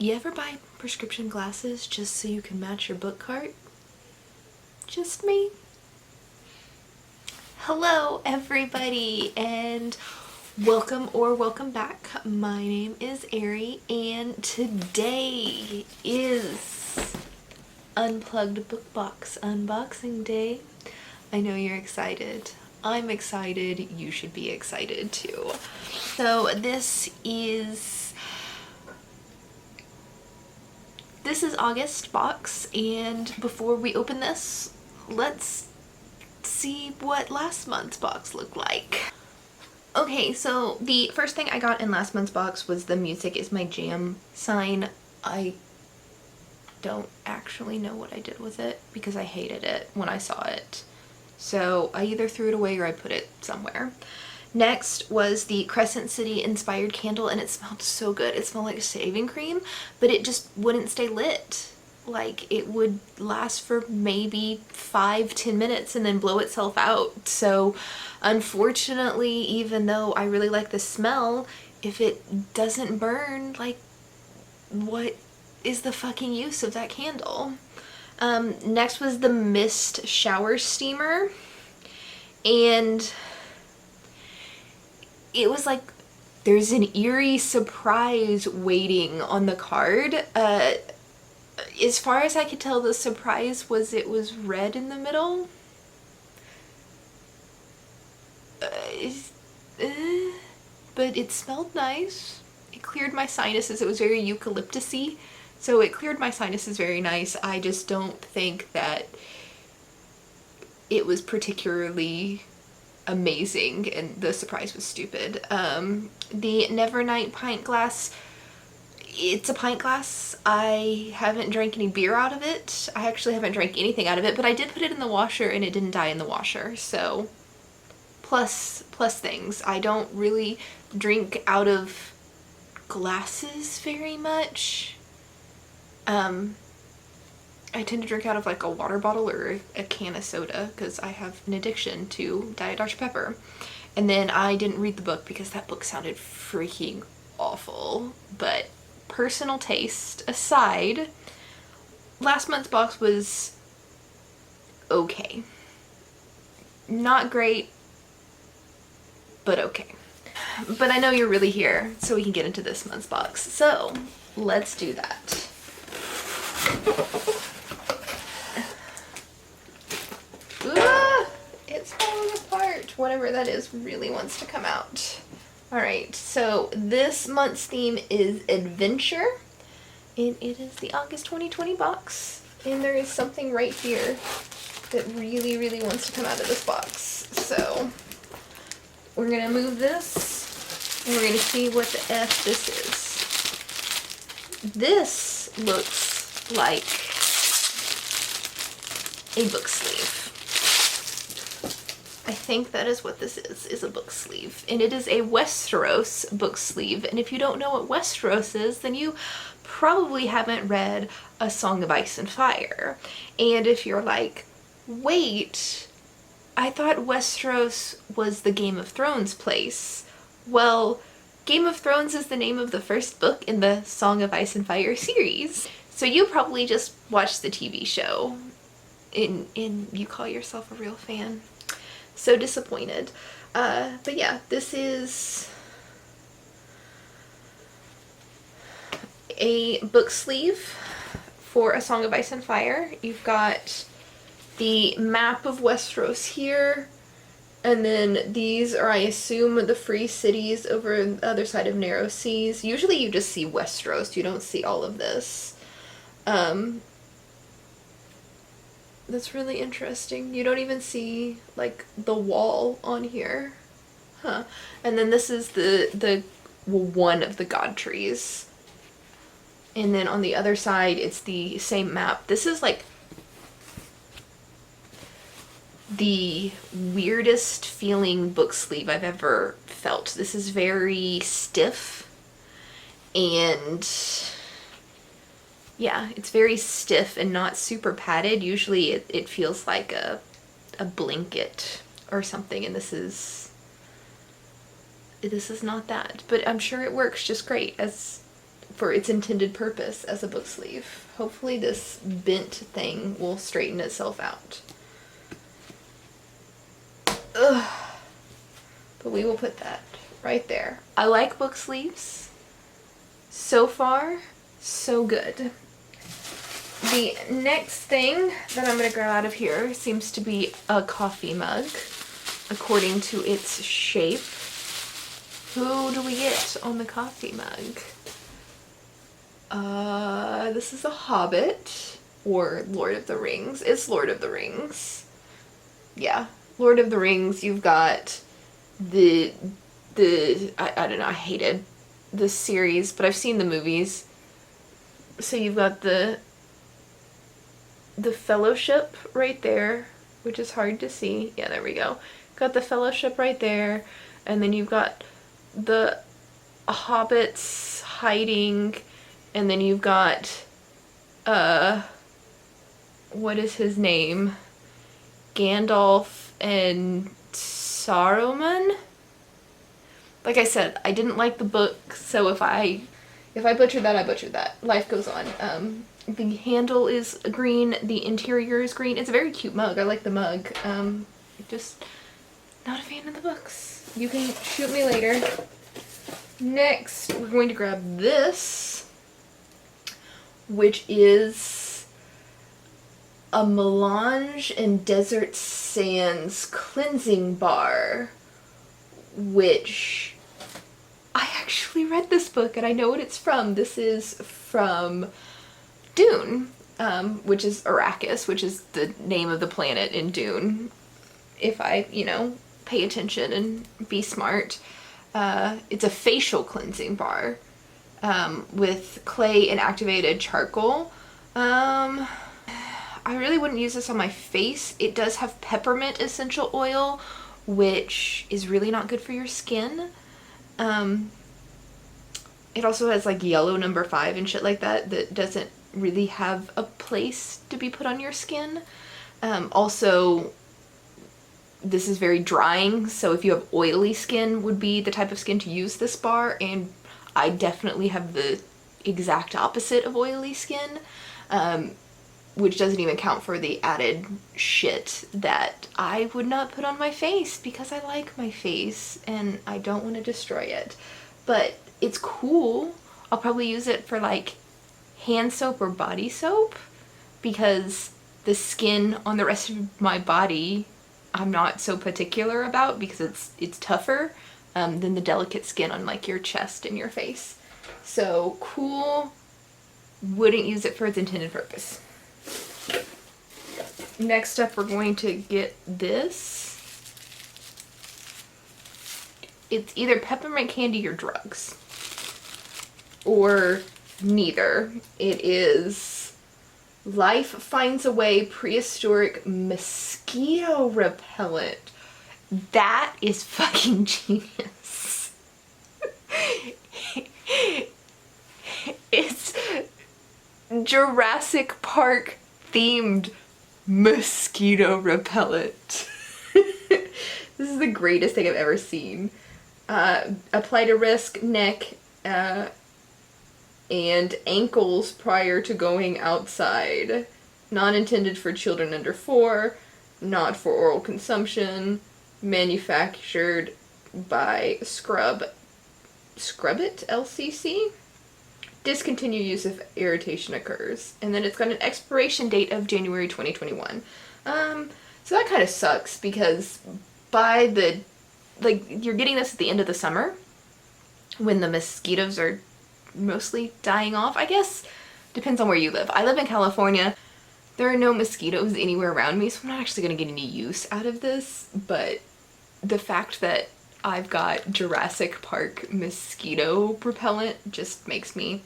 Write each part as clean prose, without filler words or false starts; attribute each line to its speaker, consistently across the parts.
Speaker 1: You ever buy prescription glasses just so you can match your book cart? Just me? Hello everybody and welcome back. My name is Ari and today is Unplugged book box unboxing day. I know you're excited. I'm excited. You should be excited too. So this is August box, and before we open this, let's see what last month's box looked like. Okay, so the first thing I got in last month's box was the Music is My Jam sign. I don't actually know what I did with it because I hated it when I saw it. So I either threw it away or I put it somewhere. Next was the Crescent City inspired candle, and it smelled so good. It smelled like shaving cream, but it just wouldn't stay lit. Like, it would last for maybe 5-10 minutes and then blow itself out. So unfortunately, even though I really like the smell, if it doesn't burn, like, what is the fucking use of that candle? Next was the Mist shower steamer, and it was like there's an eerie surprise waiting on the card. As far as I could tell, the surprise was it was red in the middle. But it smelled nice. It cleared my sinuses. It was very eucalyptus-y, so it cleared my sinuses very nice. I just don't think that it was particularly amazing, and the surprise was stupid. The Nevernight pint glass, it's a pint glass. I haven't drank any beer out of it. I actually haven't drank anything out of it, but I did put it in the washer and it didn't die in the washer, so plus things. I don't really drink out of glasses very much. I tend to drink out of like a water bottle or a can of soda because I have an addiction to Diet Dr. Pepper. And then I didn't read the book because that book sounded freaking awful. But personal taste aside, last month's box was okay. Not great, but okay. But I know you're really here, so we can get into this month's box. So let's do that. It's falling apart. Whatever that is really wants to come out. Alright, so this month's theme is adventure, and it is the August 2020 box. And there is something right here that really wants to come out of this box. So we're gonna move this, and we're gonna see what the F this is. This looks like a book sleeve. I think that is what this is a book sleeve. And it is a Westeros book sleeve. And if you don't know what Westeros is, then you probably haven't read A Song of Ice and Fire. And if you're like, wait, I thought Westeros was the Game of Thrones place. Well, Game of Thrones is the name of the first book in the Song of Ice and Fire series. So you probably just watched the TV show and you call yourself a real fan. So disappointed. But yeah, this is a book sleeve for A Song of Ice and Fire. You've got the map of Westeros here, and then these are, I assume, the free cities over the other side of Narrow Seas. Usually you just see Westeros, you don't see all of this. That's really interesting. You don't even see like the wall on here. Huh. And then this is the one of the god trees. And then on the other side it's the same map. This is like the weirdest feeling book sleeve I've ever felt. This is very stiff, and yeah, it's very stiff and not super padded. Usually it feels like a blanket or something, and this is not that. But I'm sure it works just great as for its intended purpose as a book sleeve. Hopefully this bent thing will straighten itself out. Ugh. But we will put that right there. I like book sleeves. So far, so good. The next thing that I'm going to grab out of here seems to be a coffee mug, according to its shape. Who do we get on the coffee mug? This is a Hobbit, or Lord of the Rings. It's Lord of the Rings. Yeah, Lord of the Rings. You've got I don't know, I hated the series, but I've seen the movies. So you've got the Fellowship right there, which is hard to see. Yeah, there we go. Got the Fellowship right there, and then you've got the hobbits hiding, and then you've got what is his name? Gandalf and Saruman? Like I said, I didn't like the book, so if I butchered that, I butchered that. Life goes on. The handle is green, the interior is green. It's a very cute mug. I like the mug. Just not a fan of the books. You can shoot me later. Next, we're going to grab this, which is a Melange and Desert Sands cleansing bar, which I actually read this book and I know what it's from. This is from Dune, which is Arrakis, which is the name of the planet in Dune. If I, pay attention and be smart. It's a facial cleansing bar with clay and activated charcoal. I really wouldn't use this on my face. It does have peppermint essential oil, which is really not good for your skin. It also has like yellow number 5 and shit like that doesn't really have a place to be put on your skin. Also, this is very drying, so if you have oily skin would be the type of skin to use this bar, and I definitely have the exact opposite of oily skin, which doesn't even count for the added shit that I would not put on my face because I like my face and I don't want to destroy it. But it's cool. I'll probably use it for like hand soap or body soap because the skin on the rest of my body I'm not so particular about because it's tougher than the delicate skin on like your chest and your face. So cool. Wouldn't use it for its intended purpose. Next up, we're going to get this. It's either peppermint candy or drugs. Or neither. It is Life Finds a Way Prehistoric Mosquito Repellent. That is fucking genius. It's Jurassic Park themed mosquito repellent. This is the greatest thing I've ever seen. Apply to wrist, neck, and ankles prior to going outside. Not intended for children under 4. Not for oral consumption. Manufactured by Scrub It LCC. Discontinue use if irritation occurs. And then it's got an expiration date of January 2021. So that kind of sucks because by you're getting this at the end of the summer when the mosquitoes are mostly dying off. I guess depends on where you live. I live in California. There are no mosquitoes anywhere around me, so I'm not actually going to get any use out of this, but the fact that I've got Jurassic Park mosquito repellent just makes me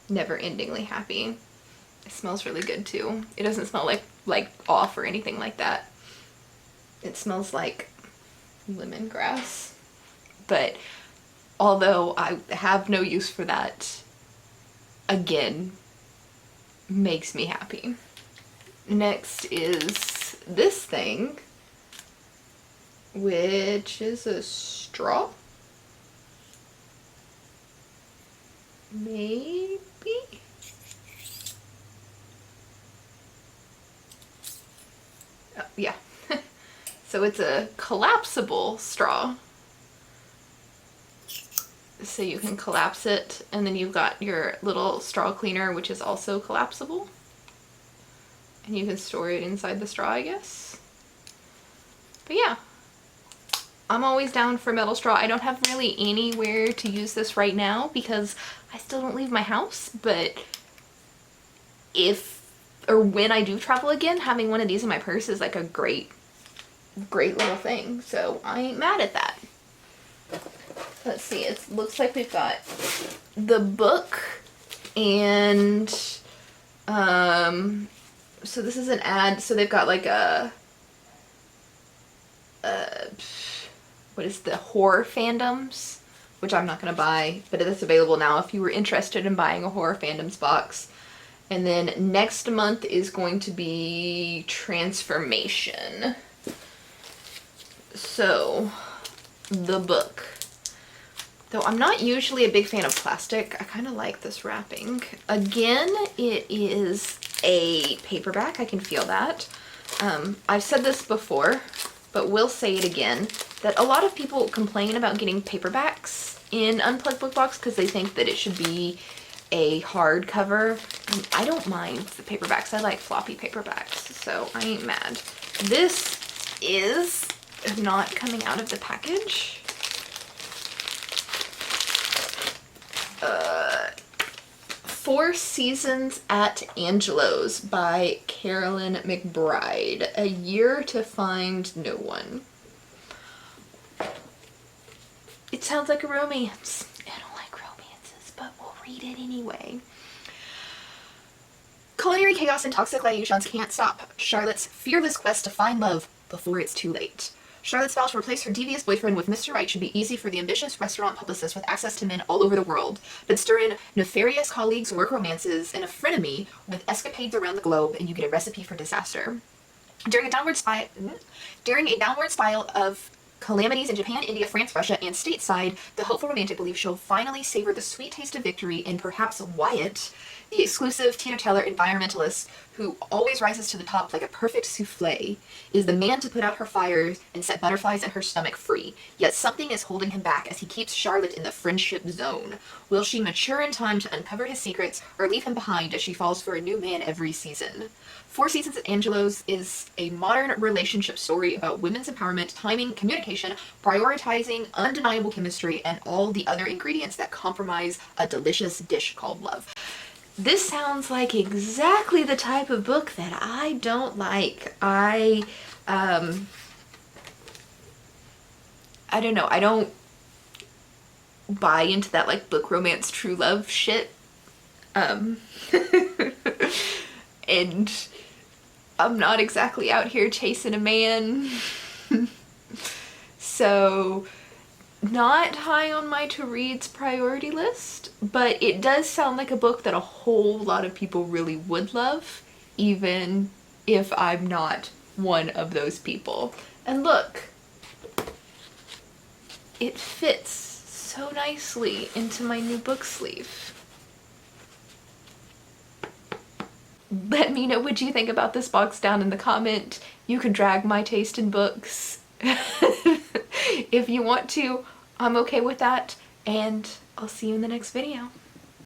Speaker 1: never-endingly happy. It smells really good too. It doesn't smell like off or anything like that. It smells like lemongrass. But although I have no use for that, again, makes me happy. Next is this thing, which is a straw. Maybe? yeah. So it's a collapsible straw. So you can collapse it, and then you've got your little straw cleaner, which is also collapsible. And you can store it inside the straw, I guess. But yeah, I'm always down for metal straw. I don't have really anywhere to use this right now because I still don't leave my house, but if or when I do travel again, having one of these in my purse is like a great little thing. So I ain't mad at that. Let's see, it looks like we've got the book and so this is an ad. So they've got like a what is the horror fandoms, which I'm not gonna buy, but it's available now if you were interested in buying a horror fandoms box. And then next month is going to be transformation. So the book, though I'm not usually a big fan of plastic, I kind of like this wrapping. Again, it is a paperback. I can feel that. I've said this before, but will say it again, that a lot of people complain about getting paperbacks in Unplugged Book Box because they think that it should be a hardcover. And I don't mind the paperbacks. I like floppy paperbacks, so I ain't mad. This is not coming out of the package. Four Seasons at Angelo's by Carolyn McBride. A Year to Find No One. It sounds like a romance. I don't like romances, but we'll read it anyway. Culinary chaos and toxic liaisons can't stop Charlotte's fearless quest to find love before it's too late. Charlotte's vow to replace her devious boyfriend with Mr. Right should be easy for the ambitious restaurant publicist with access to men all over the world, but stir in nefarious colleagues, work romances, and a frenemy with escapades around the globe, and you get a recipe for disaster. During a downward spiral of calamities in Japan, India, France, Russia, and stateside, the hopeful romantic believes she'll finally savor the sweet taste of victory in perhaps Wyatt, the exclusive teetotaler environmentalist who always rises to the top like a perfect souffle, is the man to put out her fires and set butterflies in her stomach free. Yet something is holding him back as he keeps Charlotte in the friendship zone. Will she mature in time to uncover his secrets, or leave him behind as she falls for a new man every season? Four Seasons at Angelo's is a modern relationship story about women's empowerment, timing, communication, prioritizing undeniable chemistry, and all the other ingredients that compromise a delicious dish called love. This sounds like exactly the type of book that I don't like. I don't know. I don't buy into that like book romance true love shit. And I'm not exactly out here chasing a man. So not high on my to-reads priority list, but it does sound like a book that a whole lot of people really would love, even if I'm not one of those people. And look, it fits so nicely into my new book sleeve. Let me know what you think about this box down in the comment. You can drag my taste in books. If you want to, I'm okay with that, and I'll see you in the next video.